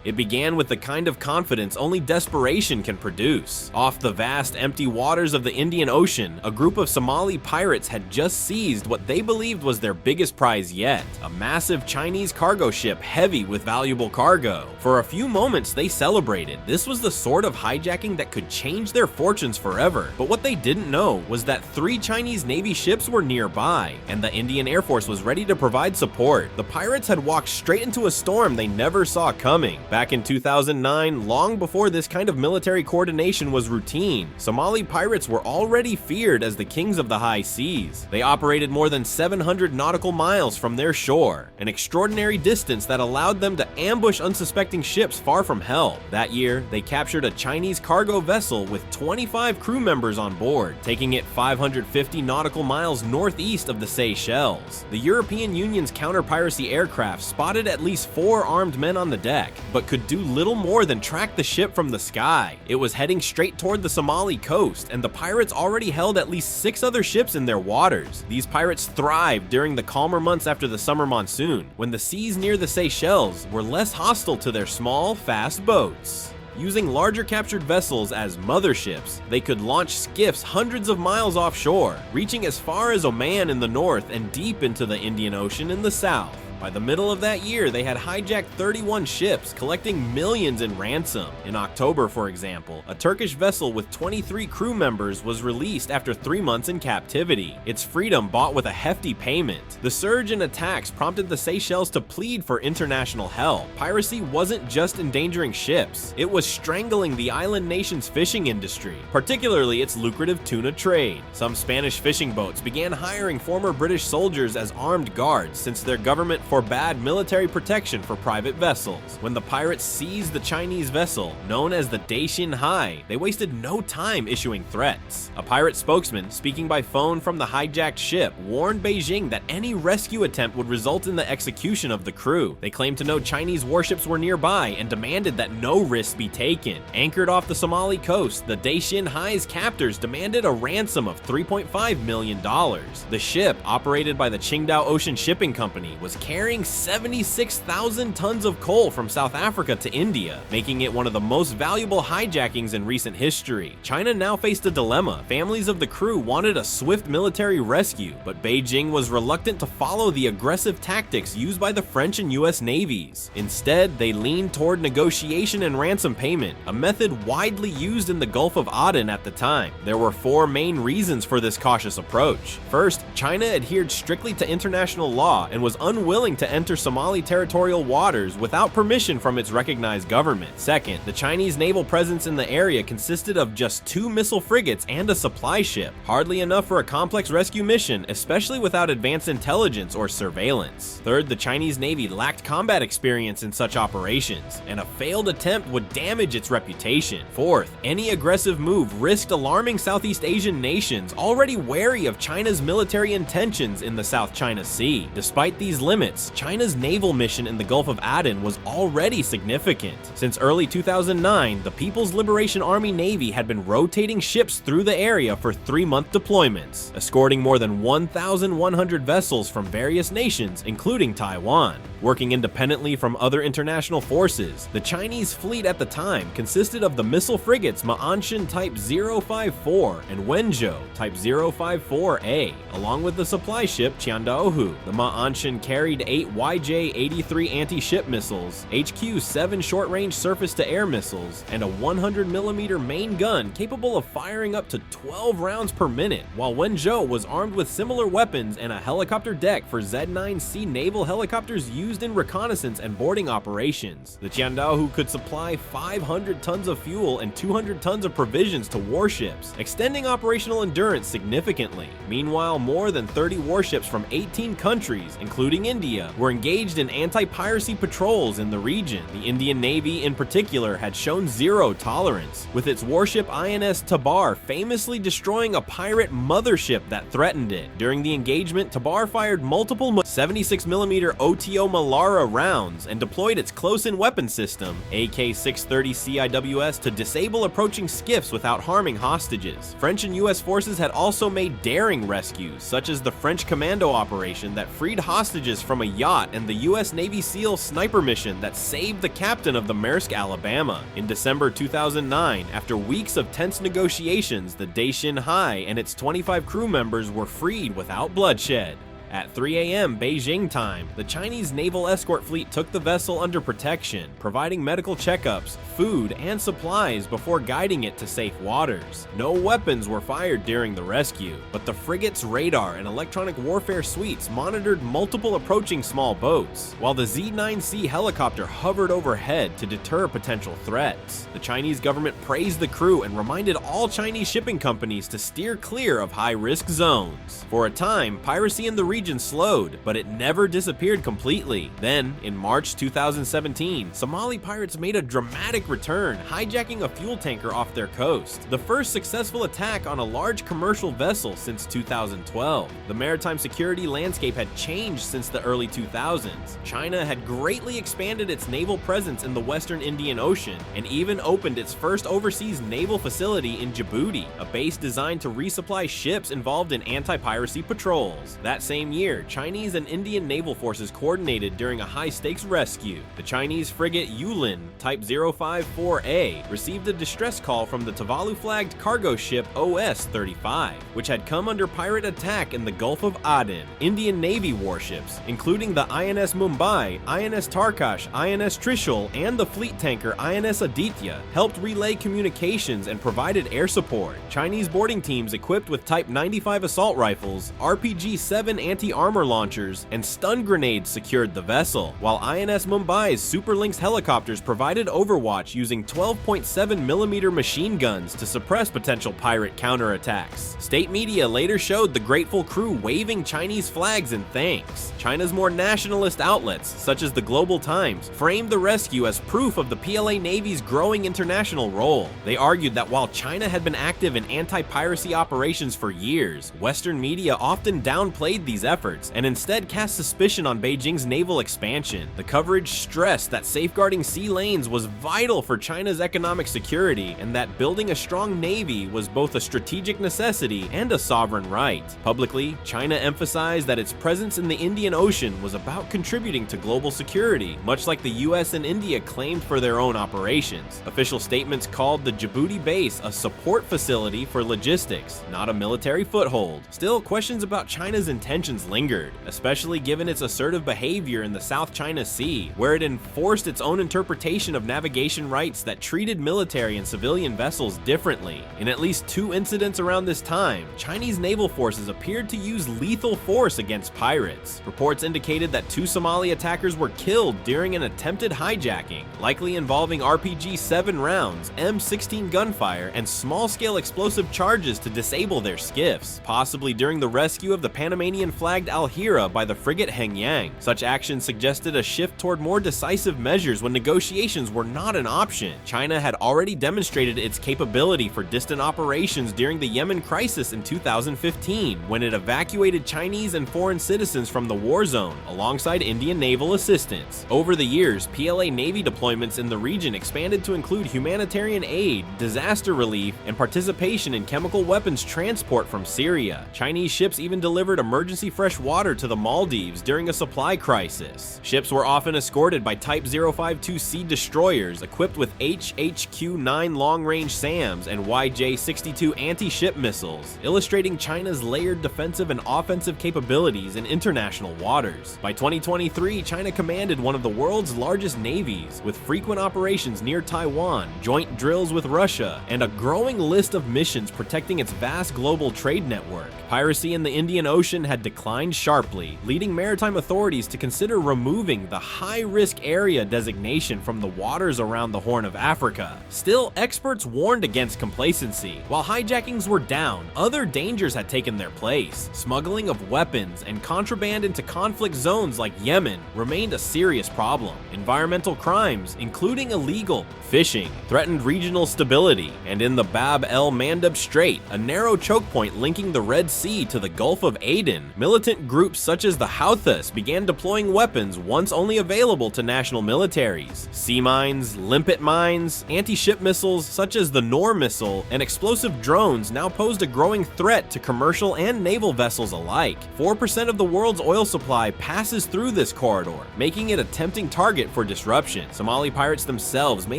It began with the kind of confidence only desperation can produce. Off the vast, empty waters of the Indian Ocean, a group of Somali pirates had just seized what they believed was their biggest prize yet, a massive Chinese cargo ship heavy with valuable cargo. For a few moments, they celebrated. This was the sort of hijacking that could change their fortunes forever. But what they didn't know was that 3 Chinese Navy ships were nearby, and the Indian Air Force was ready to provide support. The pirates had walked straight into a storm they never saw coming. Back in 2009, long before this kind of military coordination was routine, Somali pirates were already feared as the kings of the high seas. They operated more than 700 nautical miles from their shore, an extraordinary distance that allowed them to ambush unsuspecting ships far from help. That year, they captured a Chinese cargo vessel with 25 crew members on board, taking it 550 nautical miles northeast of the Seychelles. The European Union's counter-piracy aircraft spotted at least 4 armed men on the deck, but could do little more than track the ship from the sky. It was heading straight toward the Somali coast, and the pirates already held at least 6 other ships in their waters. These pirates thrived during the calmer months after the summer monsoon, when the seas near the Seychelles were less hostile to their small, fast boats. Using larger captured vessels as motherships, they could launch skiffs hundreds of miles offshore, reaching as far as Oman in the north and deep into the Indian Ocean in the south. By the middle of that year, they had hijacked 31 ships, collecting millions in ransom. In October, for example, a Turkish vessel with 23 crew members was released after 3 months in captivity, its freedom bought with a hefty payment. The surge in attacks prompted the Seychelles to plead for international help. Piracy wasn't just endangering ships, it was strangling the island nation's fishing industry, particularly its lucrative tuna trade. Some Spanish fishing boats began hiring former British soldiers as armed guards since their government forbade military protection for private vessels. When the pirates seized the Chinese vessel, known as the Xin Hai, they wasted no time issuing threats. A pirate spokesman, speaking by phone from the hijacked ship, warned Beijing that any rescue attempt would result in the execution of the crew. They claimed to know Chinese warships were nearby and demanded that no risks be taken. Anchored off the Somali coast, the Xin Hai's captors demanded a ransom of $3.5 million. The ship, operated by the Qingdao Ocean Shipping Company, was carrying 76,000 tons of coal from South Africa to India, making it one of the most valuable hijackings in recent history. China now faced a dilemma. Families of the crew wanted a swift military rescue, but Beijing was reluctant to follow the aggressive tactics used by the French and US navies. Instead, they leaned toward negotiation and ransom payment, a method widely used in the Gulf of Aden at the time. There were 4 main reasons for this cautious approach. First, China adhered strictly to international law and was unwilling to enter Somali territorial waters without permission from its recognized government. Second, the Chinese naval presence in the area consisted of just 2 missile frigates and a supply ship, hardly enough for a complex rescue mission, especially without advanced intelligence or surveillance. Third, the Chinese Navy lacked combat experience in such operations, and a failed attempt would damage its reputation. Fourth, any aggressive move risked alarming Southeast Asian nations already wary of China's military intentions in the South China Sea. Despite these limits, China's naval mission in the Gulf of Aden was already significant. Since early 2009, the People's Liberation Army Navy had been rotating ships through the area for 3-month deployments, escorting more than 1,100 vessels from various nations, including Taiwan. Working independently from other international forces, the Chinese fleet at the time consisted of the missile frigates Ma'anshan Type 054 and Wenzhou Type 054A, along with the supply ship Qiandaohu. The Ma'anshan carried 8 YJ-83 anti-ship missiles, HQ-7 short-range surface-to-air missiles, and a 100mm main gun capable of firing up to 12 rounds per minute, while Wenzhou was armed with similar weapons and a helicopter deck for Z-9C naval helicopters used in reconnaissance and boarding operations. The Qiandaohu could supply 500 tons of fuel and 200 tons of provisions to warships, extending operational endurance significantly. Meanwhile, more than 30 warships from 18 countries, including India, were engaged in anti-piracy patrols in the region. The Indian Navy, in particular, had shown zero tolerance, with its warship INS Tabar famously destroying a pirate mothership that threatened it. During the engagement, Tabar fired multiple 76mm OTO Malara rounds and deployed its close-in weapon system, AK-630 CIWS, to disable approaching skiffs without harming hostages. French and US forces had also made daring rescues, such as the French commando operation that freed hostages from from a yacht and the U.S. Navy SEAL sniper mission that saved the captain of the Maersk, Alabama. In December 2009, after weeks of tense negotiations, the Xin Hai and its 25 crew members were freed without bloodshed. At 3 a.m. Beijing time, the Chinese naval escort fleet took the vessel under protection, providing medical checkups, food, and supplies before guiding it to safe waters. No weapons were fired during the rescue, but the frigate's radar and electronic warfare suites monitored multiple approaching small boats, while the Z-9C helicopter hovered overhead to deter potential threats. The Chinese government praised the crew and reminded all Chinese shipping companies to steer clear of high-risk zones. For a time, piracy in the region slowed, but it never disappeared completely. Then, in March 2017, Somali pirates made a dramatic return, hijacking a fuel tanker off their coast. The first successful attack on a large commercial vessel since 2012. The maritime security landscape had changed since the early 2000s. China had greatly expanded its naval presence in the Western Indian Ocean and even opened its first overseas naval facility in Djibouti, a base designed to resupply ships involved in anti-piracy patrols. That same year, Chinese and Indian naval forces coordinated during a high-stakes rescue. The Chinese frigate Yulin, Type 054A, received a distress call from the Tuvalu-flagged cargo ship OS-35, which had come under pirate attack in the Gulf of Aden. Indian Navy warships, including the INS Mumbai, INS Tarkash, INS Trishul, and the fleet tanker INS Aditya, helped relay communications and provided air support. Chinese boarding teams equipped with Type 95 assault rifles, RPG-7 anti-armor launchers, and stun grenades secured the vessel, while INS Mumbai's Super Lynx helicopters provided overwatch using 12.7mm machine guns to suppress potential pirate counterattacks. State media later showed the grateful crew waving Chinese flags in thanks. China's more nationalist outlets, such as the Global Times, framed the rescue as proof of the PLA Navy's growing international role. They argued that while China had been active in anti-piracy operations for years, Western media often downplayed these efforts and instead cast suspicion on Beijing's naval expansion. The coverage stressed that safeguarding sea lanes was vital for China's economic security and that building a strong navy was both a strategic necessity and a sovereign right. Publicly, China emphasized that its presence in the Indian Ocean was about contributing to global security, much like the US and India claimed for their own operations. Official statements called the Djibouti base a support facility for logistics, not a military foothold. Still, questions about China's intentions lingered, especially given its assertive behavior in the South China Sea, where it enforced its own interpretation of navigation rights that treated military and civilian vessels differently. In at least 2 incidents around this time, Chinese naval forces appeared to use lethal force against pirates. Reports indicated that 2 Somali attackers were killed during an attempted hijacking, likely involving RPG-7 rounds, M16 gunfire, and small-scale explosive charges to disable their skiffs, possibly during the rescue of the Panamanian-flagged Al-Hira by the frigate Hengyang. Such actions suggested a shift toward more decisive measures when negotiations were not an option. China had already demonstrated its capability for distant operations during the Yemen crisis in 2015, when it evacuated Chinese and foreign citizens from the war zone alongside Indian naval assistance. Over the years, PLA Navy deployments in the region expanded to include humanitarian aid, disaster relief, and participation in chemical weapons transport from Syria. Chinese ships even delivered emergency fresh water to the Maldives during a supply crisis. Ships were often escorted by Type 052C destroyers equipped with HHQ-9 long-range SAMs and YJ-62 anti-ship missiles, illustrating China's layered defensive and offensive capabilities in international waters. By 2023, China commanded one of the world's largest navies, with frequent operations near Taiwan, joint drills with Russia, and a growing list of missions protecting its vast global trade network. Piracy in the Indian Ocean had declined sharply, leading maritime authorities to consider removing the high-risk area designation from the waters around the Horn of Africa. Still, experts warned against complacency. While hijackings were down, other dangers had taken their place. Smuggling of weapons and contraband into conflict zones like Yemen remained a serious problem. Environmental crimes, including illegal fishing, threatened regional stability, and in the Bab el Mandeb Strait, a narrow choke point linking the Red Sea to the Gulf of Aden, military militant groups such as the Houthis began deploying weapons once only available to national militaries. Sea mines, limpet mines, anti-ship missiles such as the Nor missile, and explosive drones now posed a growing threat to commercial and naval vessels alike. 4% of the world's oil supply passes through this corridor, making it a tempting target for disruption. Somali pirates themselves may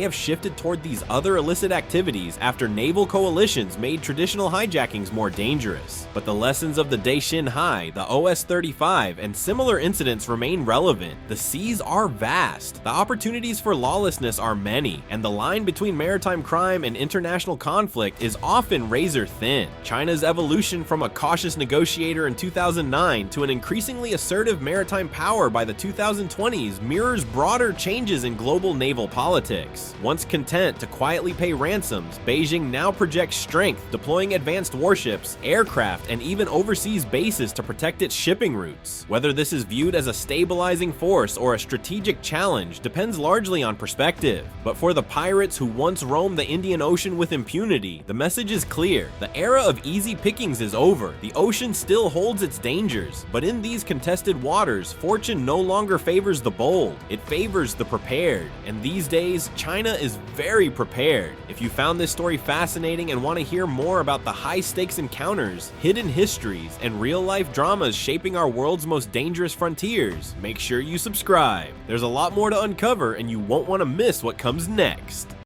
have shifted toward these other illicit activities after naval coalitions made traditional hijackings more dangerous. But the lessons of the day Xin Hai, the OS-35, and similar incidents remain relevant. The seas are vast, the opportunities for lawlessness are many, and the line between maritime crime and international conflict is often razor thin. China's evolution from a cautious negotiator in 2009 to an increasingly assertive maritime power by the 2020s mirrors broader changes in global naval politics. Once content to quietly pay ransoms, Beijing now projects strength, deploying advanced warships, aircraft, and even overseas bases to protect its shipping routes. Whether this is viewed as a stabilizing force or a strategic challenge depends largely on perspective. But for the pirates who once roamed the Indian Ocean with impunity, the message is clear. The era of easy pickings is over. The ocean still holds its dangers, but in these contested waters, fortune no longer favors the bold, it favors the prepared. And these days, China is very prepared. If you found this story fascinating and want to hear more about the high-stakes encounters, hidden histories, and real-life dramas shaping our world's most dangerous frontiers, make sure you subscribe. There's a lot more to uncover, and you won't want to miss what comes next.